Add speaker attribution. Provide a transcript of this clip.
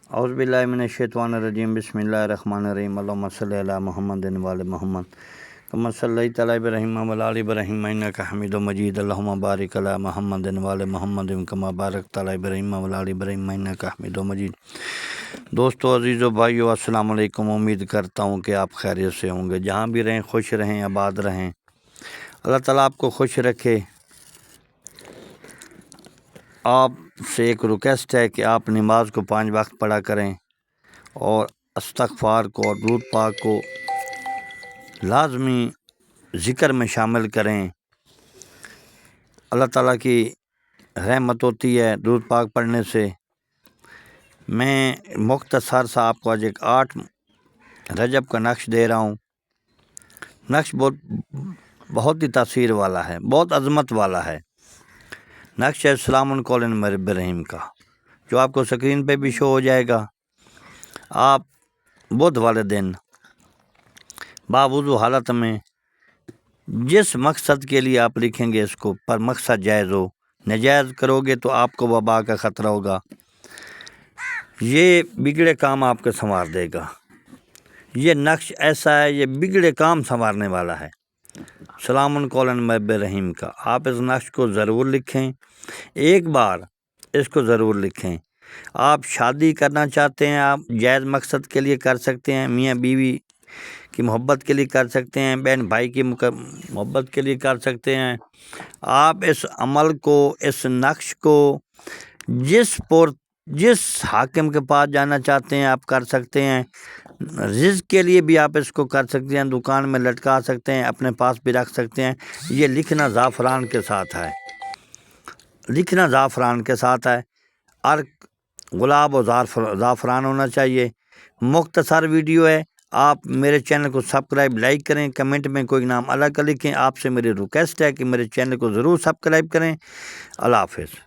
Speaker 1: اعوذ باللہ من الشیطان الرجیم بسم اللہ الرحمن الرحیم اللہم صلی علی محمد وعلی محمد کما صلیت علی ابراہیم وعلی آل ابراہیم انک حمید مجید اللہم بارک علی محمد وعلی محمد کما بارکت علی ابراہیم وعلی آل ابراہیم انک حمید مجید۔ دوستو، عزیزو، بھائیو، السلام علیکم۔ امید کرتا ہوں کہ آپ خیریت سے ہوں گے، جہاں بھی رہیں خوش رہیں، آباد رہیں۔ اللہ تعالیٰ آپ کو خوش رکھے۔ آپ سے ایک ریکویسٹ ہے کہ آپ نماز کو 5 وقت پڑھا کریں اور استغفار کو اور درود پاک کو لازمی ذکر میں شامل کریں۔ اللہ تعالیٰ کی رحمت ہوتی ہے درود پاک پڑھنے سے۔ میں مختصر سا آپ کو آج ایک 8 رجب کا نقش دے رہا ہوں۔ نقش بہت ہی تاثیر والا ہے، بہت عظمت والا ہے۔ نقش ہے سلام قول من رب الرحیم کا، جو آپ کو سکرین پہ بھی شو ہو جائے گا۔ آپ بدھ والے دن باوضو حالت میں جس مقصد کے لیے آپ لکھیں گے اس کو، پر مقصد جائز ہو، نجائز کرو گے تو آپ کو وبا کا خطرہ ہوگا۔ یہ بگڑے کام آپ کے سنوار دے گا۔ یہ نقش ایسا ہے، یہ بگڑے کام سنوارنے والا ہے۔ سلام قول من رب الرحیم کا آپ اس نقش کو ضرور لکھیں، ایک بار اس کو ضرور لکھیں۔ آپ شادی کرنا چاہتے ہیں، آپ جائز مقصد کے لیے کر سکتے ہیں، میاں بیوی کی محبت کے لیے کر سکتے ہیں، بہن بھائی کی محبت کے لیے کر سکتے ہیں۔ آپ اس عمل کو، اس نقش کو جس حاکم کے پاس جانا چاہتے ہیں آپ کر سکتے ہیں۔ رزق کے لیے بھی آپ اس کو کر سکتے ہیں، دکان میں لٹکا سکتے ہیں، اپنے پاس بھی رکھ سکتے ہیں۔ یہ لکھنا زعفران کے ساتھ ہے، لکھنا زعفران کے ساتھ ہے۔ عرق گلاب و زعفران ہونا چاہیے۔ مختصر ویڈیو ہے۔ آپ میرے چینل کو سبسکرائب، لائک کریں، کمنٹ میں کوئی نام الگ لکھیں۔ آپ سے میری ریکویسٹ ہے کہ میرے چینل کو ضرور سبسکرائب کریں۔ اللہ حافظ۔